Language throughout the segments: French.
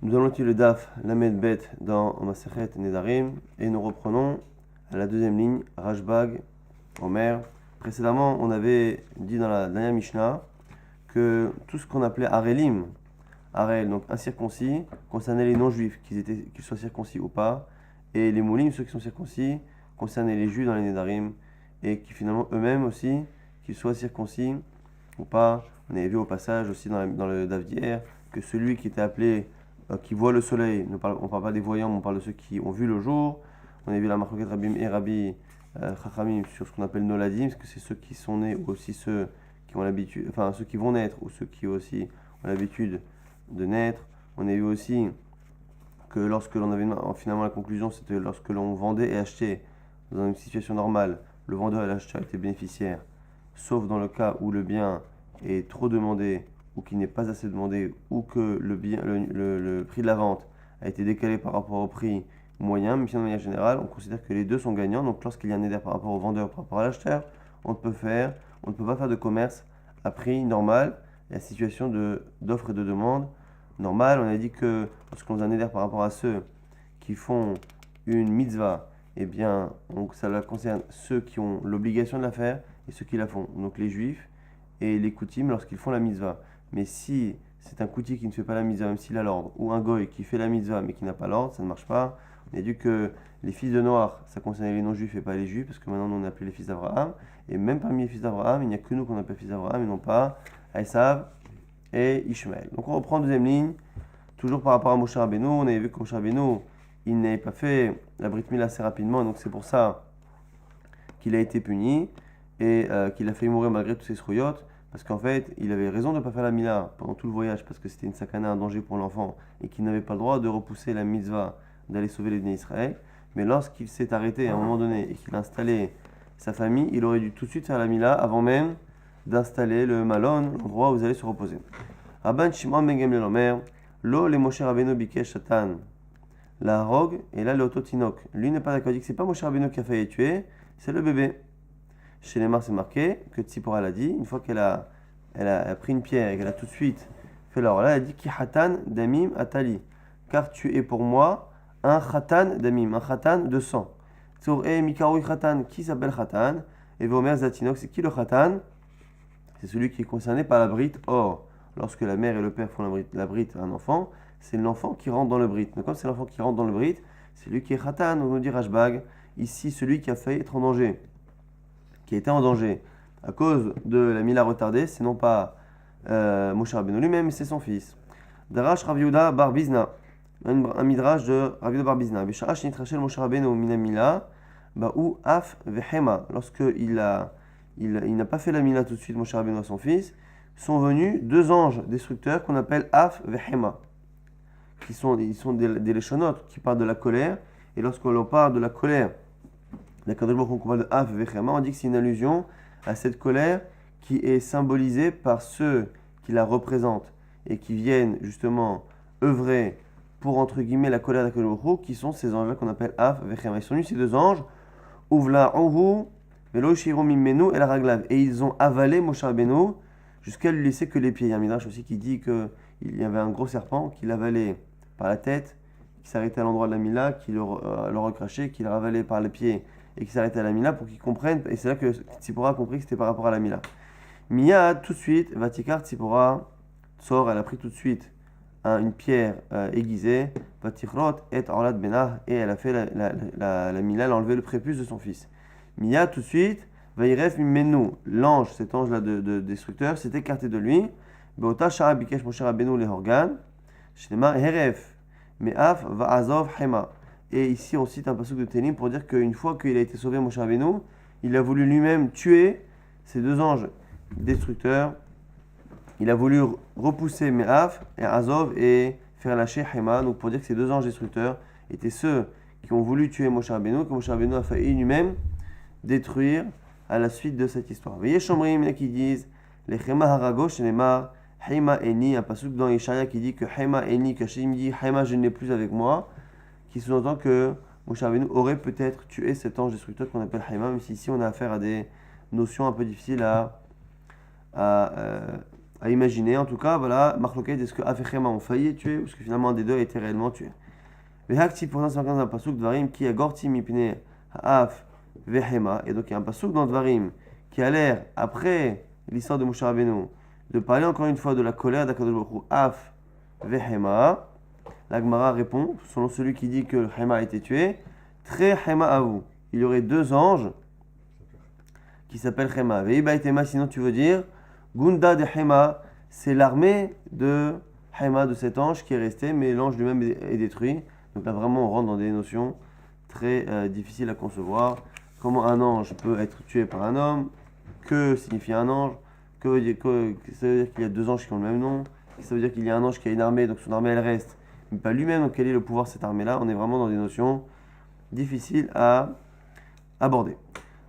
Nous allons étudier le Daf Lamed Bet dans Masechet Nedarim et nous reprenons à la deuxième ligne Rashbag Omer. Précédemment, on avait dit dans la dernière Mishnah que tout ce qu'on appelait Arelim, Arel, donc incirconcis, concernait les non-juifs, qu'ils soient circoncis ou pas, et les Moulim, ceux qui sont circoncis, concernaient les juifs dans les Nedarim et qui finalement eux-mêmes aussi, qu'ils soient circoncis ou pas. On avait vu au passage aussi dans le Daf d'hier que celui qui était appelé qui voit le soleil, on ne parle pas des voyants, mais on parle de ceux qui ont vu le jour. On a vu la marquette Rabbi et Rabbi Chachamim sur ce qu'on appelle Noladim, parce que c'est ceux qui sont nés, ou aussi ceux qui ont l'habitude, enfin ceux qui vont naître, ou ceux qui aussi ont l'habitude de naître. On a vu aussi que lorsque l'on avait finalement la conclusion, c'était lorsque l'on vendait et achetait dans une situation normale, le vendeur et l'acheteur étaient bénéficiaires, sauf dans le cas où le bien est trop demandé ou qui n'est pas assez demandé, ou que le prix de la vente a été décalé par rapport au prix moyen, mais sinon, de manière générale, on considère que les deux sont gagnants. Donc lorsqu'il y a un éder par rapport au vendeur, par rapport à l'acheteur, on ne peut pas faire de commerce à prix normal. Et la situation d'offre et de demande normale, on a dit que lorsqu'on a un éder par rapport à ceux qui font une mitzvah, eh bien, donc ça concerne ceux qui ont l'obligation de la faire et ceux qui la font, donc les juifs et les koutim lorsqu'ils font la mitzvah. Mais si c'est un kouti qui ne fait pas la mitzvah, même s'il a l'ordre, ou un goy qui fait la mitzvah mais qui n'a pas l'ordre, ça ne marche pas. On a dit que les fils de Noach, ça concernait les non-juifs et pas les juifs, parce que maintenant on appelle les fils d'Abraham. Et même parmi les fils d'Abraham, il n'y a que nous qu'on appelle fils d'Abraham, et non pas Esav et Ishmael. Donc on reprend deuxième ligne, toujours par rapport à Moshe Rabbeinu. On avait vu que Moshe Rabbeinu, il n'avait pas fait la Brit Mila assez rapidement, donc c'est pour ça qu'il a été puni et qu'il a failli mourir malgré tous ses srouillottes. Parce qu'en fait, il avait raison de ne pas faire la mila pendant tout le voyage, parce que c'était une sakana, un danger pour l'enfant, et qu'il n'avait pas le droit de repousser la mitzvah d'aller sauver les Bnei Israël. Mais lorsqu'il s'est arrêté à un moment donné et qu'il a installé sa famille, il aurait dû tout de suite faire la mila avant même d'installer le malon, l'endroit où vous allez se reposer. Rabban Shimon ben Gamliel Omer, lo le Moshe Rabbeinu bikesh Satan, la rogue et là le ototinok. Lui n'est pas d'accord, il dit que c'est pas Moshe Rabbeinu qui a failli tuer, c'est le bébé. Chez les Mars, c'est marqué que Tzipora l'a dit, une fois qu'elle a pris une pierre et qu'elle a tout de suite fait l'or, là, elle a dit Ki Hatan Damim Atali, car tu es pour moi un Khatan Damim, un Khatan de sang. Sur E Mikaoui Khatan, qui s'appelle Khatan? Et Vomer Zatinok, c'est qui le Khatan? C'est celui qui est concerné par la brite. Or, lorsque la mère et le père font la brite à un enfant, c'est l'enfant qui rentre dans le brite. Donc, comme c'est l'enfant qui rentre dans le brite, c'est lui qui est Khatan, on nous dit Rashbag, ici celui qui a failli être en danger. Qui était en danger à cause de la mila retardée, c'est non pas Moshe Rabbeinu lui-même, mais c'est son fils. Darash Rav Yehuda bar Bizna, un midrash de Rav Yehuda bar Bizna. Bisharash nitrachel Moshe Rabbeinu mina mila, ou af vehema. Lorsque il n'a pas fait la mila tout de suite, Moshe Rabbeinu à son fils, sont venus deux anges destructeurs qu'on appelle af vehema, ils sont des leshonotes qui parlent de la colère. Et lorsqu'on parle de la colère, la Kadosh Baruch Hu, qu'on parle de Av Vechema, on dit que c'est une allusion à cette colère qui est symbolisée par ceux qui la représentent et qui viennent justement œuvrer pour, entre guillemets, la colère de la Kadosh Baruch Hu, qui sont ces anges-là qu'on appelle Av Vechema. Ils sont venus, ces deux anges, Uvla Onhu, Velo Shiro Mimenu et la Raglav. Et ils ont avalé Moshe Rabbeinu jusqu'à lui laisser que les pieds. Il y a un midrash aussi qui dit qu'il y avait un gros serpent qui l'avalait par la tête, qui s'arrêtait à l'endroit de la Mila, qui le recrachait, qui le ravalait par les pieds et qui s'arrêtait à la Mila pour qu'ils comprennent. Et c'est là que Tzipora a compris que c'était par rapport à la Mila. Mia, tout de suite, Vatikar Tzipora sort, elle a pris tout de suite une pierre aiguisée, Vatichrot et Orlat Benah, et elle a fait la Mila, elle a enlevé le prépuce de son fils. Mia, tout de suite, Vairef Mimenu, l'ange, cet ange-là de destructeur, s'est écarté de lui. Beota Shara Bikesh Moshe Rabbeinu le Horgan, Shnema Heref, Me'af Va'azov Hema. Et ici, on cite un passage de Télim pour dire qu'une fois qu'il a été sauvé, Moshe Rabbeinu, il a voulu lui-même tuer ces deux anges destructeurs. Il a voulu repousser Me'af et Azov et faire lâcher Hema. Donc pour dire que ces deux anges destructeurs étaient ceux qui ont voulu tuer Moshe Rabbeinu, que Moshe Rabbeinu a failli lui-même détruire à la suite de cette histoire. Voyez Shomrim qui disent les Hema Harago Shenemar Hema Eni, un passage dans Ishaïa qui dit que Hema Eni, que Hachem dit Hema je n'ai plus avec moi, qui sous-entend que Moshe Rabbeinu aurait peut-être tué cet ange destructeur qu'on appelle Haïma, même si ici on a affaire à des notions un peu difficiles à à imaginer. En tout cas, voilà, Marloquet, est-ce que Af et Chema ont failli être tués ou est-ce que finalement un des deux a été réellement tué? Le Hakti, pourtant, c'est un pasuk Dvarim qui a Gorti Mipne Af Vehema. Et donc, il y a un pasuk dans Dvarim qui a l'air, après l'histoire de Moshe Rabbeinu, de parler encore une fois de la colère d'Akadosh Baruch Hu, Af Vehema. La Gemara répond, selon celui qui dit que le Hema a été tué, Tre Hema Avu. Il y aurait deux anges qui s'appellent Hema. Veiba et Tema, sinon tu veux dire Gunda de Hema, c'est l'armée de Hema, de cet ange qui est resté, mais l'ange lui-même est détruit. Donc là, vraiment, on rentre dans des notions très difficiles à concevoir. Comment un ange peut être tué par un homme? Que signifie un ange? Ça veut dire qu'il y a deux anges qui ont le même nom? Ça veut dire qu'il y a un ange qui a une armée, donc son armée elle reste, mais pas lui-même. Donc quel est le pouvoir de cette armée-là? On est vraiment dans des notions difficiles à aborder.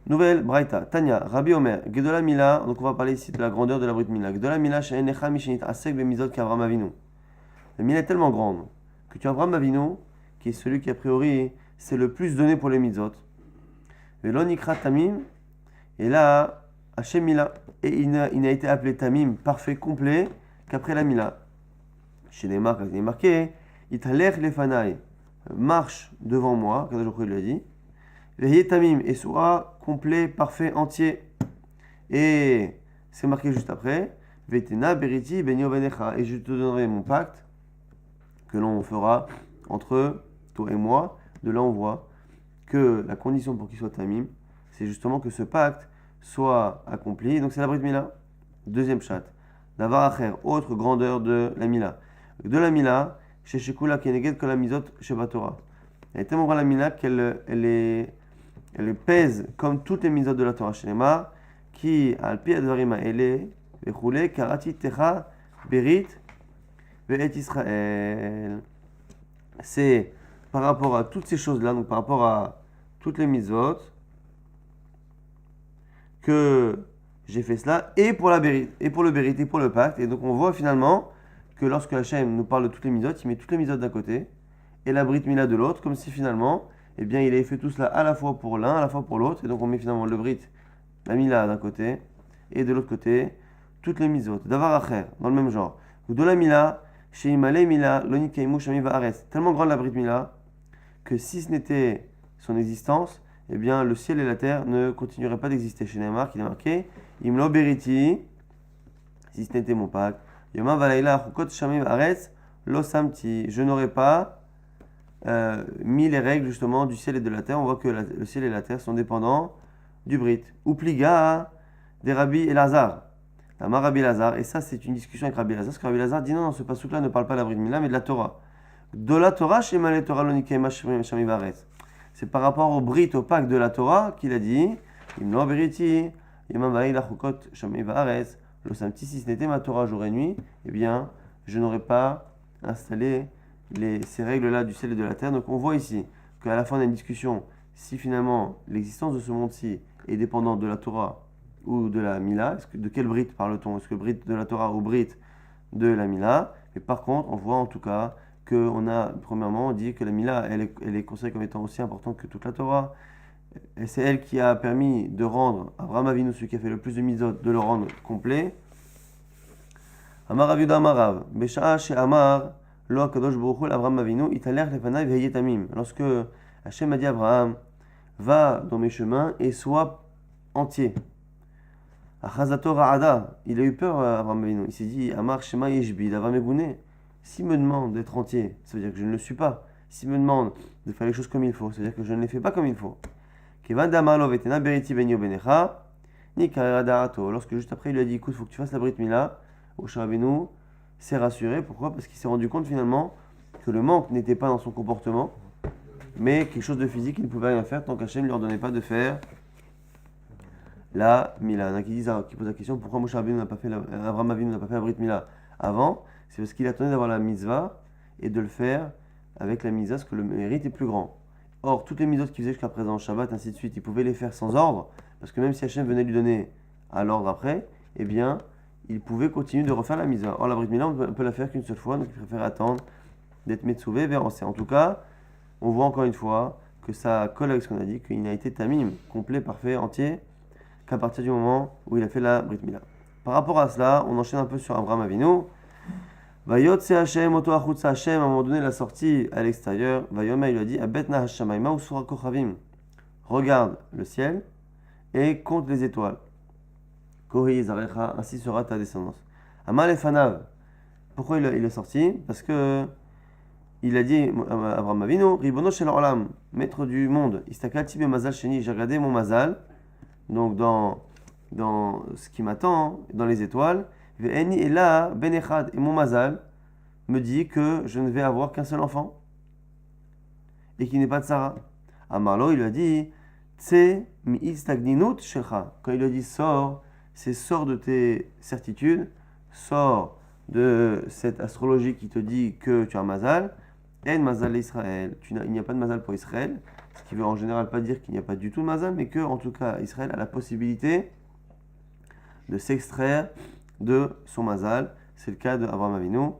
Nouvelle Braïta, Tanya, Rabbi Omer, Gedola Mila, donc on va parler ici de la grandeur de la Brit Mila. Gedola Mila, She'enecha Mishenit Asek Bemizot qu'Avram Avinu. La Mila est tellement grande que tu as Avram Avinu, qui est celui qui a priori c'est le plus donné pour les Mizot. Velon Ikra Tamim, et là, Hachem Mila, et il n'a été appelé Tamim, parfait, complet, qu'après la Mila. Chez les marques, il est marqué, Italech Lefanai, marche devant moi, quand je lui a dit. Veillez Tamim, et soit complet, parfait, entier. Et c'est marqué juste après, Vetena Beriti Benio Benecha, et je te donnerai mon pacte que l'on fera entre toi et moi. De là, on voit que la condition pour qu'il soit Tamim, c'est justement que ce pacte soit accompli. Donc c'est la Brit Mila. Deuxième chat. Davar Acher, autre grandeur de la Mila. De la Mila, chez Shekula Keneged Kolamizot Sheba Torah. Elle est tellement grande la Mila qu'elle pèse comme toutes les Mizot de la Torah Shelema, qui, Alpi Advarima, elle est Vechule Karati Techa Berit Ve'et Israël. C'est par rapport à toutes ces choses-là, donc par rapport à toutes les Mizot, que j'ai fait cela, et pour la Bérit, et pour le Bérit, et pour le pacte. Et donc on voit finalement que lorsque Hachem nous parle de toutes les Mizot, il met toutes les Mizot d'un côté, et la Brit Mila de l'autre, comme si finalement, eh bien, il avait fait tout cela à la fois pour l'un, à la fois pour l'autre. Et donc on met finalement le Brit, la Mila d'un côté, et de l'autre côté, toutes les Mizot. Davar Acher, dans le même genre. De la Mila, chez Imale Mila, Lonikeimu Shami Vaaretz. Tellement grande la Brit Mila, que si ce n'était son existence, eh bien, le ciel et la terre ne continueraient pas d'exister. Chez Neymar, qui est marqué, Imlo Beriti, si ce n'était mon pacte, Yoma Valaila, Chukot Shamim Aretz, Lo Samti, je n'aurais pas mis les règles justement du ciel et de la terre. On voit que le ciel et la terre sont dépendants du Brit. Ou Pliga, des Rabbi Elazar, la Rabbi Elazar, et ça c'est une discussion avec Rabbi Elazar, parce que Rabbi Elazar dit non, ce passouk-là ne parle pas de la Brit Mila, mais de la Torah. De la Torah, chez Malé Torah Lonikema Shamim Aretz. C'est par rapport au Brit, au pacte de la Torah, qu'il a dit Imno Beriti, Yemam Vaï Lachukot Shamim Vaaretz, le samedi, si ce n'était ma Torah jour et nuit, eh bien, je n'aurais pas installé ces règles-là du ciel et de la terre. Donc on voit ici qu'à la fin on a une discussion si finalement l'existence de ce monde-ci est dépendante de la Torah ou de la Mila. De quel Brit parle-t-on? Est-ce que Brit de la Torah ou Brit de la Mila? Mais par contre, on voit en tout cas qu'on a, premièrement, on dit que la Mila, elle est considérée comme étant aussi importante que toute la Torah. Et c'est elle qui a permis de rendre Abraham Avinu, celui qui a fait le plus de Mizot, de le rendre complet. Amar Rav Yuda Amarav, Besha'a She'amar, Lo HaKadosh Baruch Hu, Abraham Avinu, Italech Lefanai Veheye Tamim. Lorsque Hachem a dit à Abraham, va dans mes chemins et sois entier. Achazato Ra'ada, il a eu peur, Abraham Avinu. Il s'est dit, Amar Shema Yeshbi, Davar Megouné. S'il me demande d'être entier, ça veut dire que je ne le suis pas. S'il me demande de faire les choses comme il faut, ça veut dire que je ne les fais pas comme il faut. Lorsque juste après il lui a dit écoute, il faut que tu fasses la Brit Mila, Moshe Rabbeinu s'est rassuré. Pourquoi? Parce qu'il s'est rendu compte finalement que le manque n'était pas dans son comportement, mais quelque chose de physique, il ne pouvait rien faire tant qu'Hachem ne lui ordonnait pas de faire la Mila. Il y en a qui posent la question pourquoi Moshe Rabbeinu n'a pas fait Abraham Avinu n'a pas fait la Brit Mila avant? C'est parce qu'il attendait d'avoir la mitzvah et de le faire avec la mitzvah, parce que le mérite est plus grand. Or, toutes les mitzvot qu'il faisait jusqu'à présent, Shabbat, ainsi de suite, il pouvait les faire sans ordre, parce que même si Hachem venait lui donner à l'ordre après, eh bien, il pouvait continuer de refaire la mitzvah. Or, la Brit Mila, on peut la faire qu'une seule fois, donc il préfère attendre d'être Metsouvé vers Ansé. En tout cas, on voit encore une fois que ça colle avec ce qu'on a dit, qu'il n'a été tamim, complet, parfait, entier, qu'à partir du moment où il a fait la Brit Mila. par rapport à cela, on enchaîne un peu sur Abraham Avinu. Vayotse Hashem, Oto Achutza Hashem, à un moment donné, il a sorti à l'extérieur. Vayoma, il lui a dit, Abetna Hashamayma ou Sura Kochavim. Regarde le ciel et compte les étoiles. Kohi Zarecha, ainsi sera ta descendance. Amal et Fanav. Pourquoi il est sorti? Parce que il a dit à Abraham Avinu, Ribono Shel Olam, maître du monde, Istakalti be Mazal Sheni, j'ai regardé mon Mazal, donc dans ce qui m'attend, dans les étoiles, Ve'eni et là, Ben Echad, et mon Mazal me dit que je ne vais avoir qu'un seul enfant et qu'il n'est pas de Sarah. Amarlo, il lui a dit, Tse mi istagninut shelcha. Quand il lui a dit sors, c'est sors de tes certitudes, sors de cette astrologie qui te dit que tu as un Mazal. En Mazal Israël. Il n'y a pas de Mazal pour Israël, ce qui veut en général pas dire qu'il n'y a pas du tout de Mazal, mais que en tout cas Israël a la possibilité de s'extraire de son Mazal. C'est le cas d'Abraham Avinu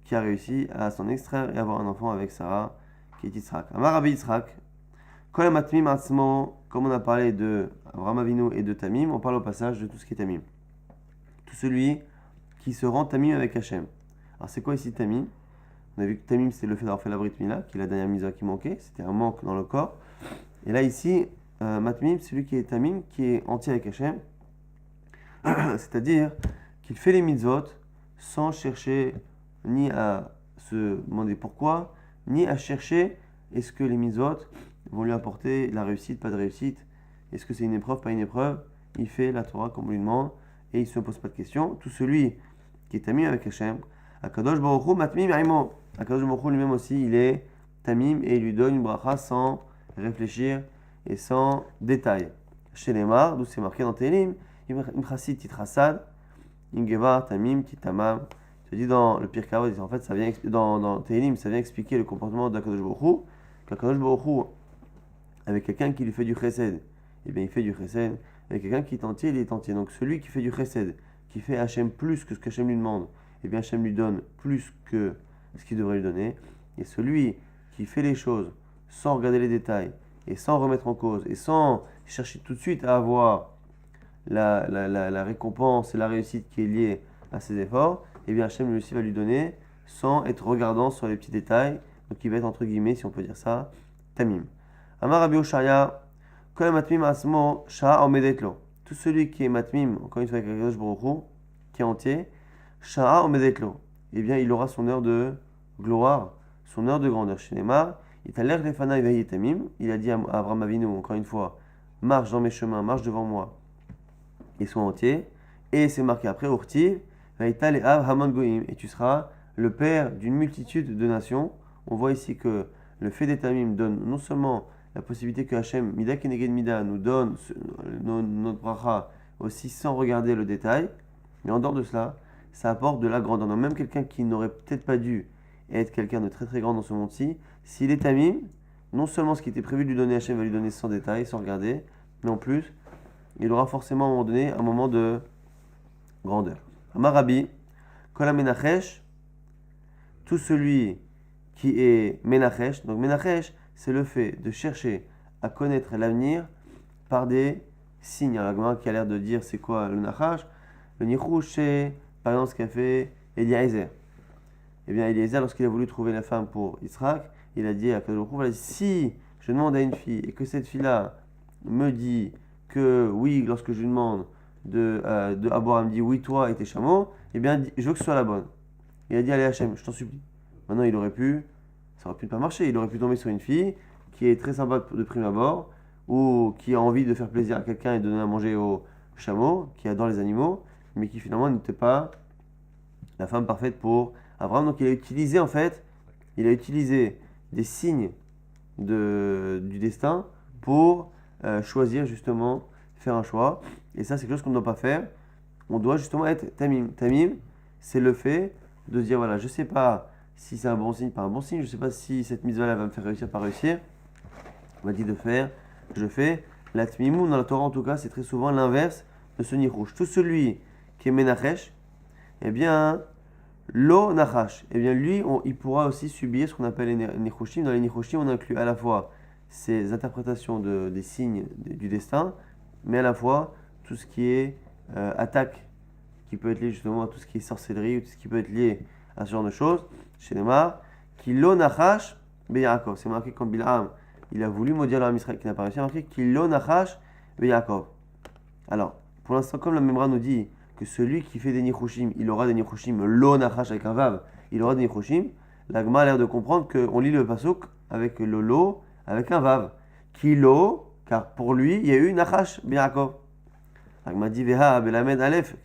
qui a réussi à s'en extraire et avoir un enfant avec Sarah qui est Yitzhak. Amar Rabbi Yitzhak, Kol Matmim Atzmo, comme on a parlé de Abraham Avinu et de Tamim, on parle au passage de tout ce qui est Tamim. Tout celui qui se rend Tamim avec Hachem. Alors c'est quoi ici Tamim? On a vu que Tamim, c'est le fait d'avoir fait la Brit Mila, qui est la dernière mise qui manquait, c'était un manque dans le corps. Et là, ici, Matmim, c'est celui qui est Tamim, qui est entier avec Hachem. C'est-à-dire qu'il fait les mitzvot sans chercher ni à se demander pourquoi, ni à chercher est-ce que les mitzvot vont lui apporter la réussite, pas de réussite, est-ce que c'est une épreuve, pas une épreuve. Il fait la Torah comme on lui demande et il ne se pose pas de questions. Tout celui qui est Tamim avec Hachem, Akadosh Baruch Hu Matmim Yaimo. Akadosh Baruch Hu lui-même aussi, il est Tamim et il lui donne une bracha sans réfléchir et sans détail. Chez les Mar, d'où c'est marqué dans Télim, Imchasit Titrasad, Ingevar Tamim Titamam. Je dis dans le Pirkei Avot, en fait, ça vient dans Télim, ça vient expliquer le comportement d'Akadosh Baruch Hu. Qu'Akadosh Baruch Hu, avec quelqu'un qui lui fait du chesed, eh bien il fait du chesed. Avec quelqu'un qui est entier, il est entier. Donc celui qui fait du chesed, qui fait Hachem plus que ce qu'Hachem lui demande, eh bien Hachem lui donne plus que ce qu'il devrait lui donner. Et celui qui fait les choses sans regarder les détails et sans remettre en cause et sans chercher tout de suite à avoir la récompense et la réussite qui est liée à ses efforts, eh bien Hachem lui aussi va lui donner sans être regardant sur les petits détails. Donc il va être entre guillemets, si on peut dire ça, Tamim. Amar Rabbi Oshaya, Kol Matmim Asmo Sha'a Omedetlo. Tout celui qui est Matmim, encore une fois avec Akadosh Baruch Hu, qui est entier, Sha'a Omedetlo. Eh bien il aura son heure de gloire, son heure de grandeur. Chez Neymar, il a l'air Lefana et Tamim. Il a dit à Abraham Avinu, encore une fois, marche dans mes chemins, marche devant moi, et sois entier. Et c'est marqué après, Urtiv, Vaital et Av Hamon Goim. Et tu seras le père d'une multitude de nations. On voit ici que le fait des Tamim donne non seulement la possibilité que Hachem, Mida Keneged Mida, nous donne notre bracha aussi sans regarder le détail, mais en dehors de cela, ça apporte de la grandeur. Donc même quelqu'un qui n'aurait peut-être pas dû être quelqu'un de très très grand dans ce monde-ci, s'il est Tamim, non seulement ce qui était prévu de lui donner, Hachem va lui donner sans détail, sans regarder, mais en plus, il aura forcément à un moment donné un moment de grandeur. Amarabi, Kol HaMenachesh, tout celui qui est Menachesh. Donc Menachesh, c'est le fait de chercher à connaître l'avenir par des signes. Alors, la Gemara qui a l'air de dire c'est quoi le Nachash. Le Nichouch, c'est par exemple ce qu'a fait Eliezer. Eh bien Eliezer, lorsqu'il a voulu trouver la femme pour Yitzhak, il a dit à Kadosh Baruch Hu, si je demande à une fille et que cette fille-là me dit que oui, lorsque je lui demande de Abraham me dit oui toi et tes chameaux, eh bien je veux que ce soit la bonne. Il a dit allez Hachem, je t'en supplie. Maintenant ça aurait pu ne pas marcher, il aurait pu tomber sur une fille qui est très sympa de prime abord, ou qui a envie de faire plaisir à quelqu'un et de donner à manger aux chameaux, qui adore les animaux, mais qui finalement n'était pas la femme parfaite pour Abraham. Donc il a utilisé des signes du destin pour choisir justement, faire un choix. Et ça c'est quelque chose qu'on ne doit pas faire. On doit justement être Tamim. Tamim, c'est le fait de se dire voilà, je ne sais pas si c'est un bon signe, pas un bon signe, je ne sais pas si cette mitzvah-là va me faire réussir, pas réussir. On m'a dit de faire, je fais. La tmimoun, dans la Torah en tout cas, c'est très souvent l'inverse de ce nichouch. Tout celui qui est menachesh, eh bien, lo nachash, eh bien lui, il pourra aussi subir ce qu'on appelle les nichouchim. Dans les nichouchim, on inclut à la fois ces interprétations des signes du destin, mais à la fois tout ce qui est attaque qui peut être lié justement à tout ce qui est sorcellerie, ou tout ce qui peut être lié à ce genre de choses. Chez Neymar, Kilo Nachash Beyakov. C'est marqué comme Bil'am, il a voulu maudire l'homme Israël qui n'a pas réussi, marqué Kilo Nachash Beyakov. Alors, pour l'instant, comme la Memra nous dit que celui qui fait des Nichushim, il aura des Nichushim, Lo Nachash avec un Vav, il aura des Nichushim, l'Agma a l'air de comprendre qu'on lit le Pasuk avec le Lo, avec un Vav. Kilo, car pour lui, il y a eu Nachash Beyakov. L'Agma dit Veha Belamed Aleph,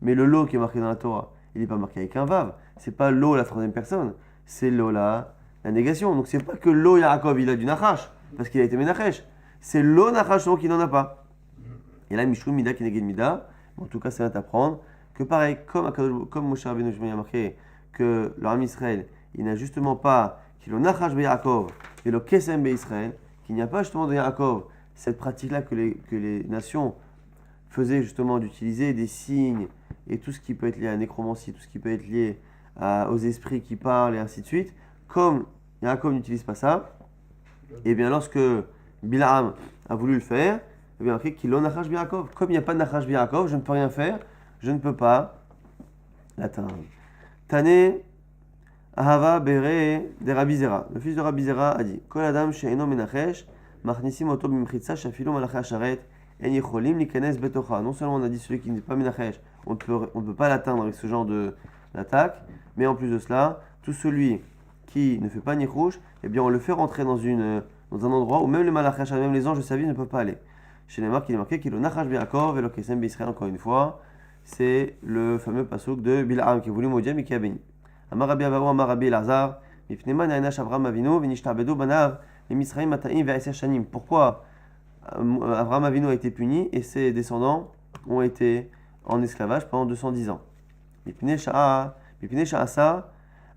mais le Lo qui est marqué dans la Torah, il n'est pas marqué avec un Vav. C'est pas Lo la troisième personne, c'est Lo la négation. Donc c'est pas que Lo Yaakov il a du Nachash, parce qu'il a été Menachesh. C'est Lo Nachash donc il n'en a pas. Et là, Mishum Mida Keneged Mida, en tout cas, ça va t'apprendre que pareil, comme Moshe Rabbeinu a marqué que le Ham Israël, il n'a justement pas qu'il a Nachash Be Yaakov et le Kesem Be Israël, qu'il n'y a pas justement de Yaakov, cette pratique-là que les nations faisaient justement d'utiliser des signes et tout ce qui peut être lié à la nécromancie, tout ce qui peut être lié aux esprits qui parlent et ainsi de suite. Comme Yaakov n'utilise pas ça, et bien lorsque Bil'am a voulu le faire, et bien qu'il a Nachash B'Yaakov. Comme il n'y a pas de Nachash B'Yaakov, je ne peux rien faire, je ne peux pas l'atteindre. Tane Ahava Bere de Rabbi Zera. Le fils de Rabbi Zera a dit Kol Adam she'eno menachesh, machnisim oto b'mchitza shafilo malacha sharet, en yecholim likanes betocha. Non seulement on a dit celui qui n'est pas menachesh, on ne peut pas l'atteindre avec ce genre d'attaque, mais en plus de cela, tout celui qui ne fait pas nichouch, eh bien on le fait rentrer dans un endroit où même les malachas, même les anges de sa vie ne peuvent pas aller. Chez les marques, il est marqué qu'il a Nachash B'Yaakov et le Kesem B'Israël, encore une fois, c'est le fameux pasuk de Bil'am qui a voulu maudire mais qui a béni. Amar Rabbi Abahu, Amar Rabbi Elazar, Mipnema Na'inash Avram Avinu, V'nishtabedu Banav, Misraïm Mata'im Ve'eser Shanim. Pourquoi Avram Avinu a été puni et ses descendants ont été en esclavage pendant 210 ans. Mipne Sha'asa,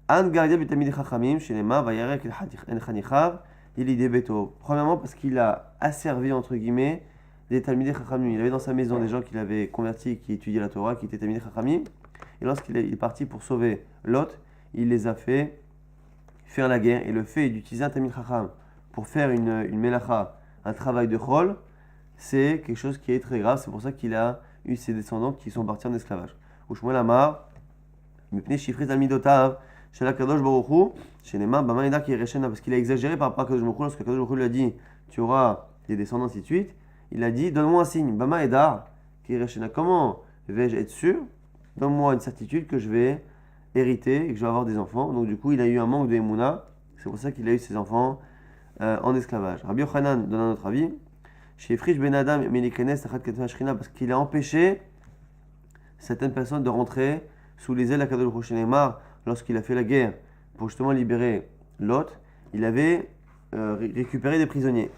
An Gardia B'Tamid Chachamim, Shenema, Vayarek El Chanichav, Yelidei Beto. Premièrement parce qu'il a asservi entre guillemets des Talmidei Chachamim. Il avait dans sa maison des gens qui l'avaient converti, qui étudiaient la Torah, qui étaient Talmidei Chachamim. Et lorsqu'il est parti pour sauver Lot, il les a fait faire la guerre. Et le fait d'utiliser un Talmid Chacham pour faire une melacha, un travail de chol, c'est quelque chose qui est très grave. C'est pour ça qu'il a eu ses descendants qui sont partis en esclavage. Ushmuel Amar, Mipnei Shifrei Talmidotav, Shel HaKadosh Baruch Hu, Shenema Bamaïda qui est Reshena, parce qu'il a exagéré par rapport à Kadosh Baruch Hu. Lorsque Kadosh Baruch Hu lui a dit tu auras des descendants, ainsi de suite, il a dit donne-moi un signe, Bamaïda qui est Reshena. Comment vais-je être sûr? Donne-moi une certitude que je vais hériter et que je vais avoir des enfants. Donc du coup, il a eu un manque de Emouna. C'est pour ça qu'il a eu ses enfants en esclavage. Rabbi Yochanan donne un autre avis. Chez Frisch Ben Adam Melikenes Tachat Ketma Shrina, parce qu'il a empêché certaines personnes de rentrer sous les ailes à Kadosh Baruch Hu. Neymar, lorsqu'il a fait la guerre pour justement libérer Lot, il avait récupéré des prisonniers.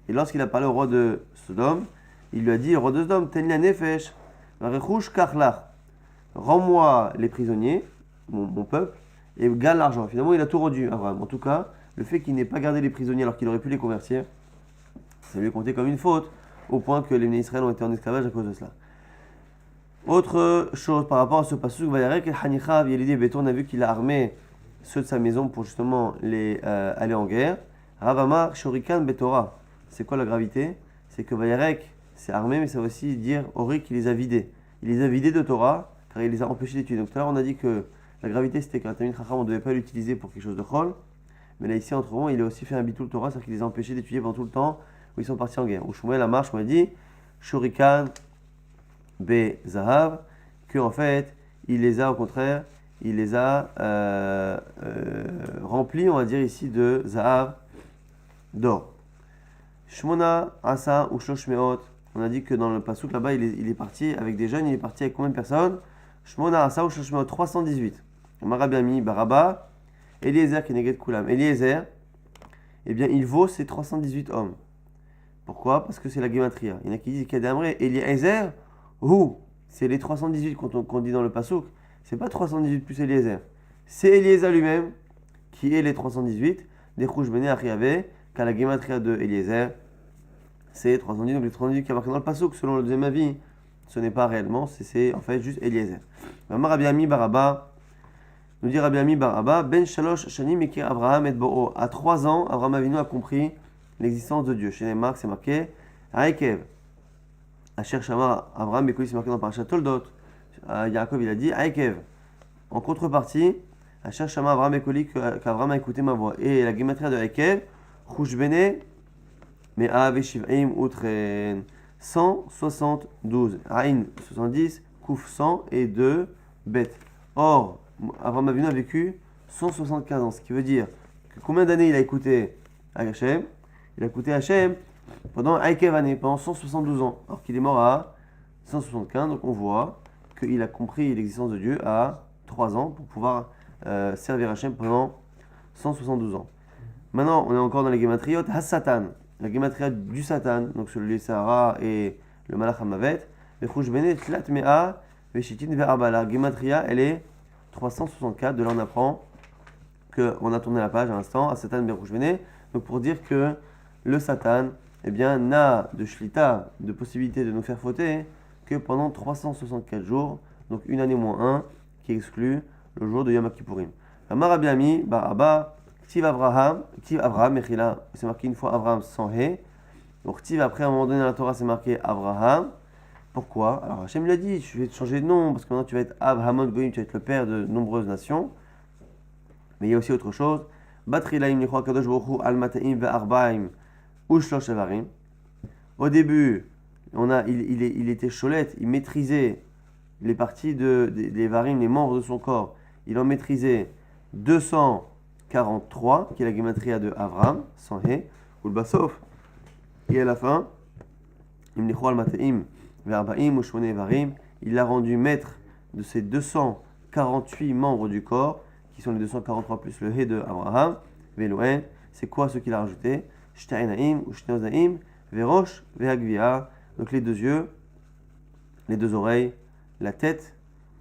Et lorsqu'il a parlé au roi de Sodome, il lui a dit, le roi de Sodome, Ten la nefesh, varechush karlach, rends-moi les prisonniers, mon peuple, et garde l'argent. Finalement, il a tout rendu, Abraham. En tout cas, le fait qu'il n'ait pas gardé les prisonniers alors qu'il aurait pu les convertir, ça lui est compté comme une faute, au point que les Bnei Israël ont été en esclavage à cause de cela. Autre chose par rapport à ce passage, on a vu qu'il a armé ceux de sa maison pour justement aller en guerre. Ravamar Shorikan Betora. C'est quoi la gravité? C'est que Vayarek, c'est armé, mais ça veut aussi dire Ori qui les a vidés. Il les a vidés de Torah, car il les a empêchés d'étudier. Donc tout à l'heure, on a dit que la gravité, c'était qu'un Talmid Chacham, on ne devait pas l'utiliser pour quelque chose de chol. Mais là, ici, entre autres, il a aussi fait un bitul Torah, c'est-à-dire qu'il les a empêchés d'étudier pendant tout le temps où ils sont partis en guerre. Au Shmuel, la marche, on a dit Shorikan Be Zahav, que en fait, il les a au contraire, il les a remplis, on va dire ici, de Zahav, d'or. Shmona, Asa ou Shloshmeot, on a dit que dans le Passouk là-bas, il est parti avec des jeunes, il est parti avec combien de personnes? Shmona, Asa ou Shloshmeot, 318. Marabiami, Baraba, Eliezer, Keneged Kulam. Eliezer, eh bien, il vaut ces 318 hommes. Pourquoi? Parce que c'est la Gematria. Il y en a qui disent Kadamre, Eliezer, c'est les 318 qu'on dit dans le Passouk. C'est pas 318 plus Eliezer. C'est Eliezer lui-même qui est les 318. Des Chouch Bene Achiave, car la Gematria de Eliezer, c'est 318. Donc les 318 qui a marqué dans le Passouk, selon le deuxième avis, ce n'est pas réellement, c'est en fait juste Eliezer. Rabbi Ami Baraba, nous dit Rabbi Ami Baraba, Ben Shalosh Shanim Ekir Abraham et Bo'o. À 3 ans, Abraham Avinu a compris l'existence de Dieu. Chez les marques, c'est marqué Aïkev. Asher Shamar Abraham Bekoli, c'est marqué dans Parashat Toldot. Yaakov il a dit Aïkev. En contrepartie, Asher Shama Avram Ekoli, qu'Avram a écouté ma voix. Et la guématria de Aïkev, Chouchbene, mais Ave Shiv'im Utren, 172. Aïn 70, Kouf 100 et 2 Bet. Or, Avram Avinu a vécu 175 ans, ce qui veut dire que combien d'années il a écouté Hachem? Il a écouté Hachem pendant Aïkev année, pendant 172 ans, alors qu'il est mort à 175, donc on voit qu'il a compris l'existence de Dieu à 3 ans pour pouvoir servir Hachem pendant 172 ans. Maintenant, on est encore dans les gématriot, Has-Satan, la gématria du Satan, donc sur le Sahara et le Malach Hamavet, le Chouchbene, Tlat Mea, Veshitin Ve'arba. La gématria, elle est 364, de là on apprend qu'on a tourné la page à l'instant, Has-Satan Be'Chouchbene, donc pour dire que le Satan, eh bien, n'a de shlita, de possibilité de nous faire fauter que pendant 364 jours, donc une année moins un, qui exclut le jour de Yom Kippourim. Amar Rabbi Ami, Bar Abba, Ktiv Avraham, Mechila, c'est marqué une fois Avraham sans He. Donc Ktiv, après, à un moment donné dans la Torah, c'est marqué Avraham. Pourquoi? Alors Hachem l'a dit, je vais te changer de nom, parce que maintenant tu vas être Avraham Goïm, tu vas être le père de nombreuses nations. Mais il y a aussi autre chose. Batrilaim Nichwa Kadosh Baruch Hu Al Mataim Ve'arbaim Ushlosh Avarim. Au début, il était cholette, il maîtrisait les parties des varim, les membres de son corps. Il en maîtrisait 243, qui est la gématria de Avram, sans He, ou le Basof. Et à la fin, il l'a rendu maître de ces 248 membres du corps, qui sont les 243 plus le He de Abraham. Veloen, c'est quoi ce qu'il a rajouté? Shteinaim ou Shtenozaim, Verosh, Veagvia, donc les 2 yeux, les 2 oreilles, la tête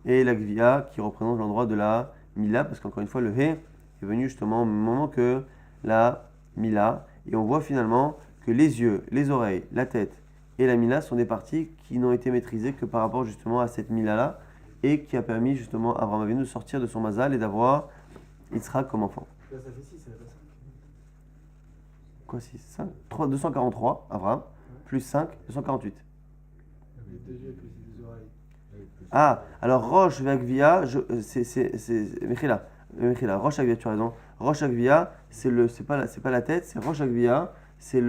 et la Gvia qui représente l'endroit de la Mila, parce qu'encore une fois le He est venu justement au même moment que la Mila, et on voit finalement que les yeux, les oreilles, la tête et la Mila sont des parties qui n'ont été maîtrisées que par rapport justement à cette Mila là, et qui a permis justement à Abraham Avinu de sortir de son mazal et d'avoir Yitzhak comme enfant. Là, ça fait 6, ça fait 5. Quoi 6 5 3, 243 Abraham, plus 5, 248. Les 2 yeux plus les 2 oreilles. Ah, alors Roche Vagvia, c'est Mechila, Roche Agvia, tu as raison. Roche Agvia, c'est pas la tête, c'est Roche Agvia, c'est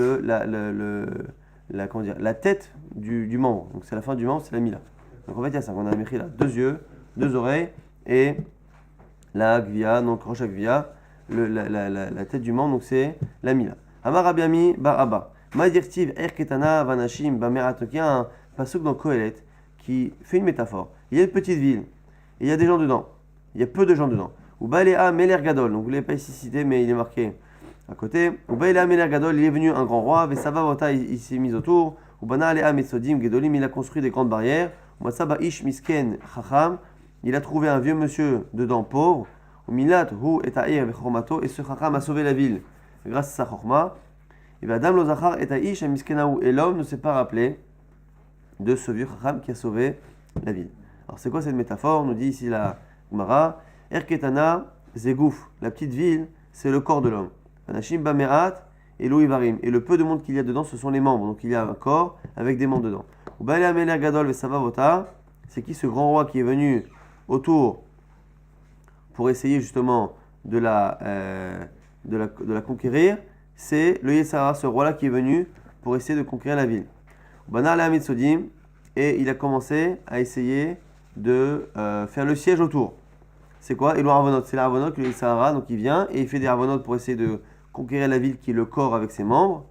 la tête du membre. Donc c'est la fin du membre, c'est la Mila. Donc en fait il y a ça, on a Mechila, 2 yeux, 2 oreilles et la Agvia, donc Roche Agvia, la tête du membre, donc c'est la Mila. Amar Rabbi Ami Bar Abba, Ma dirtiv Erketana Vanashim Bamerat, il y a un pasuk dans Kohelet qui fait une métaphore. Il y a une petite ville, et il y a des gens dedans. Il y a peu de gens dedans. Ou Baléa Meler Gadol, donc vous ne l'avez pas ici cité, mais il est marqué à côté. Ou Baléa Meler Gadol, il est venu un grand roi, Vesava Vota, il s'est mis autour. Ou Bana Alea Metsodim Gedolim, il a construit des grandes barrières. Ou Matsaba Ish Misken Chacham, il a trouvé un vieux monsieur dedans pauvre. Ou Milat Hu et Aïr Vechormato, et ce Chacham a sauvé la ville grâce à sa Chorma. Et Adam Lozachar et Aïsh Miskenaou, et l'homme ne s'est pas rappelé de ce vieux Chacham qui a sauvé la ville. Alors c'est quoi cette métaphore? On nous dit ici la Gemara, Erketana Zegouf, la petite ville, c'est le corps de l'homme. Anashim Bameat et Louivarim, et le peu de monde qu'il y a dedans, ce sont les membres. Donc il y a un corps avec des membres dedans. Ou Baale Ameler Gadol Vesavavota, c'est qui ce grand roi qui est venu autour pour essayer justement de la conquérir? C'est le Yetzara, ce roi-là qui est venu pour essayer de conquérir la ville. Et il a commencé à essayer de faire le siège autour. C'est quoi? Et le Harvonot, c'est l'Harvonot, le Sahara, donc il vient et il fait des Harvonot pour essayer de conquérir la ville qui est le corps avec ses membres.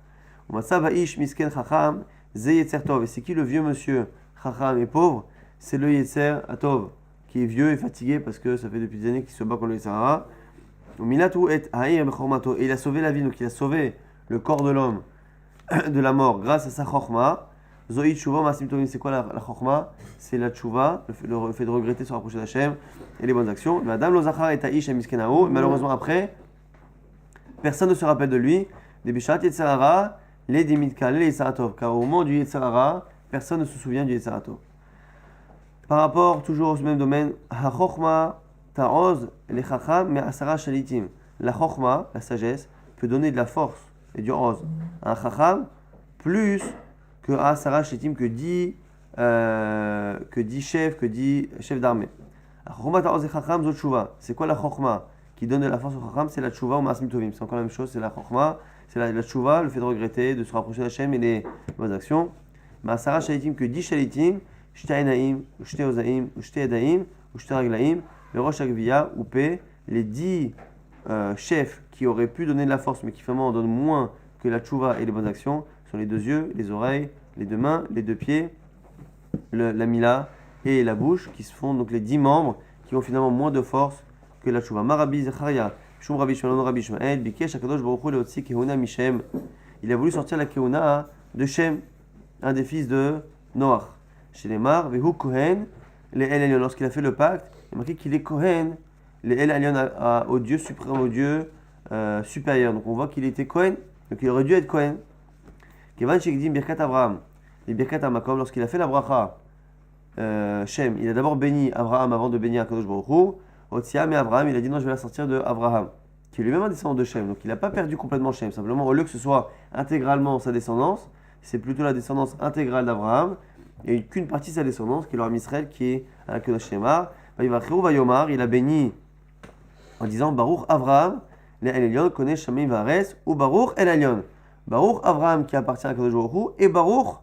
Et c'est qui le vieux monsieur Chacham et pauvre? C'est le Yetzer Atov, qui est vieux et fatigué parce que ça fait depuis des années qu'il se bat contre le Sahara. Et il a sauvé la ville, donc il a sauvé le corps de l'homme de la mort grâce à sa Chorma. Zoï Tchouva Masim Tovim, c'est quoi la Chorma? C'est la Tchouva, le fait de regretter, se rapprocher d'Hachem et les bonnes actions. Madame Lozachar et Taïch et Miskenao, malheureusement après, personne ne se rappelle de lui. Des Bishat Yetzerara, les Dimitkal, les Yetzeratov, car au moment du Yetzerara, personne ne se souvient du Yetzeratov. Par rapport, toujours au même domaine, Ha Chorma Ta'oz, les Chacham, mais Asara Shalitim. La Chorma, la sagesse, peut donner de la force et du Oz à un Chacham plus que à Sarah Shetim, que 10 que dit chef d'armée. C'est quoi la chokma qui donne de la force au chacham? C'est la tchouva ou maasim tovim. C'est encore la même chose, c'est la chokma, c'est la tchouva, le fait de regretter, de se rapprocher d'Hachem et les bonnes actions. Maasara shalitim que dit shalitim, shte enaim, ou shte ozaim, ou shte edaim, ou shte raglaim, le rosh agvia, ou p, les 10 chefs qui auraient pu donner de la force mais qui finalement en donnent moins que la tchouva et les bonnes actions sont les 2 yeux, les oreilles, les 2 mains, les 2 pieds, la mila et la bouche, qui se font donc les 10 membres qui ont finalement moins de force que la tchouva. Marabi Zecharia, Shum Rabbi Shimon Rabbi Shmael, Bikesh Akadosh Baruch Hu Leotzi Kehuna Mishem. Il a voulu sortir la Kehuna de Shem, un des fils de Noach. Chez les Mar, Vehu Kohen, les El Elyon. Lorsqu'il a fait le pacte, il a marqué qu'il est Kohen, les El Elyon au Dieu suprême, au Dieu supérieur. Donc on voit qu'il était Kohen, donc il aurait dû être Kohen. Kevan Shekdim Birkat Abraham, et Birkat Amakom, lorsqu'il a fait la bracha, Shem, il a d'abord béni Abraham avant de bénir Akadosh Baruch Hu. Otsia, mais Abraham, il a dit non, je vais la sortir de Abraham, qui est lui-même un descendant de Shem. Donc il n'a pas perdu complètement Shem. Simplement, au lieu que ce soit intégralement sa descendance, c'est plutôt la descendance intégrale d'Abraham et qu'une partie de sa descendance, qui est l'homme Israël, qui est à la Kedosh Shemar. Il a béni en disant Baruch Abraham, le El Elyon, connaît Shamim Vares, ou Baruch El Elyon. Baruch Abraham qui appartient à Kadosh Baruch Hu, et Baruch,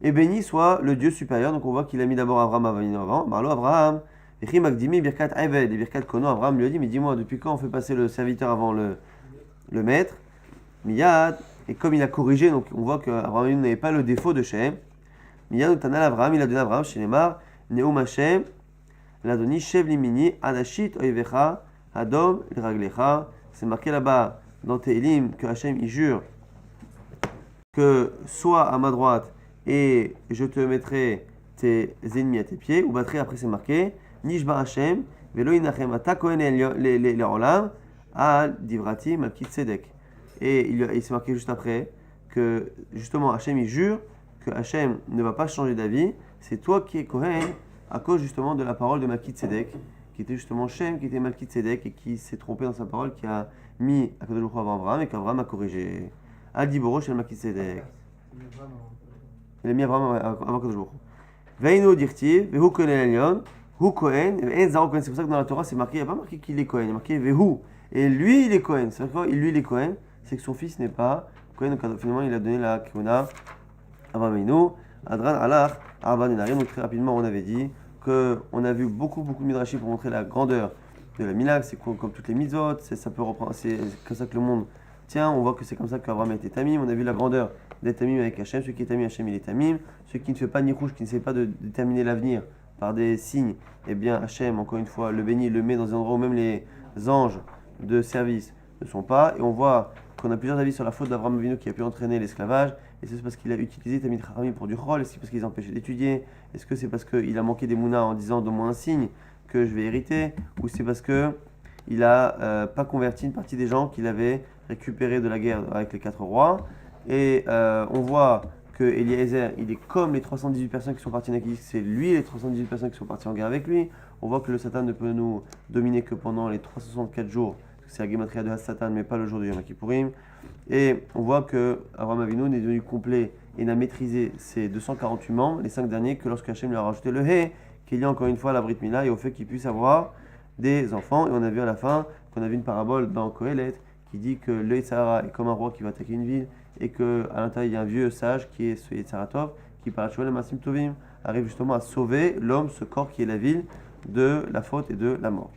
et béni soit le Dieu supérieur. Donc on voit qu'il a mis d'abord Abraham avant. Marlo Abraham. Et Birkat Eved et Birkat Kono, Abraham lui a dit, mais dis-moi, depuis quand on fait passer le serviteur avant le maître? Miyad, et comme il a corrigé, donc on voit qu'Abraham n'avait pas le défaut de Shem. Miyad, Utanal Abraham, il a donné à Abraham, chez Neymar, Neum Hashem, l'Adoni, Shev Limini, Adashit, Oivecha, Adom, Raglecha. C'est marqué là-bas dans Tehilim que Hashem il jure que sois à ma droite et je te mettrai tes ennemis à tes pieds. Ou battrai, après c'est marqué. Nishba Hashem, Velo Inachem, Ata Kohen les Olam, Al Divrati, Malkit Sedek. Et il s'est marqué juste après que justement Hashem il jure que Hashem ne va pas changer d'avis. C'est toi qui es Kohen à cause justement de la parole de Malkit Sedek, qui était justement Shem, qui était Malkit Sedek et qui s'est trompé dans sa parole, qui a mis Akadosh Baruch Hu avant Abraham et qu'Abraham a corrigé. Al Diboro chez Malkit Sedek. Il a mis Abraham avant Akadosh Baruch Hu. Veino dirtiv, Vehu Kohen Elyon. Kohen, c'est pour ça que dans la Torah c'est marqué, il n'y a pas marqué qu'il est Kohen, il y a marqué Vehu. Et lui il est Kohen. C'est quoi lui il est Kohen? C'est que son fils n'est pas Kohen, donc finalement il a donné la Kehuna avant Meinu. Adran Alach, Arban Enarim. Donc très rapidement on avait dit qu'on a vu beaucoup de midrashim pour montrer la grandeur de la Milag, c'est comme toutes les mitzvot, ça peut reprendre, c'est comme ça que le monde tient. On voit que c'est comme ça qu'Abraham était Tamim. On a vu la grandeur d'être Tamim avec Hachem. Celui qui est Tamim, Hachem il est Tamim. Celui qui ne fait pas Nirouche, qui ne sait pas de déterminer l'avenir par des signes, eh bien Hachem, encore une fois, le bénit, le met dans un endroit où même les anges de service ne sont pas. Et on voit qu'on a plusieurs avis sur la faute d'Abraham Avinu qui a pu entraîner l'esclavage. Et c'est parce qu'il a utilisé Tamid Chachamim pour du chol? Est-ce que c'est parce qu'il les empêchait d'étudier? Est-ce que c'est parce qu'il a manqué des mounas en disant donne-moi un signe que je vais hériter? Ou c'est parce qu'il n'a pas converti une partie des gens qu'il avait récupérés de la guerre avec les 4 rois? Et on voit que Eliezer, il est comme les 318 personnes qui sont parties en Akis, c'est lui les 318 personnes qui sont parties en guerre avec lui. On voit que le Satan ne peut nous dominer que pendant les 364 jours. C'est la Gematria de Satan, mais pas le jour du Yom Kippourim. Et on voit que Abraham Avinu n'est devenu complet et n'a maîtrisé ses 248 membres, les 5 derniers, que lorsque Hachem lui a rajouté le He, qu'il y a encore une fois la Brit Mila et au fait qu'il puisse avoir des enfants. Et on a vu à la fin qu'on a vu une parabole dans Kohelet qui dit que le Yetzirah est comme un roi qui va attaquer une ville et qu'à l'intérieur il y a un vieux sage qui est ce Yetzirah Tov qui par Shoel Masim Tovim arrive justement à sauver l'homme, ce corps qui est la ville, de la faute et de la mort.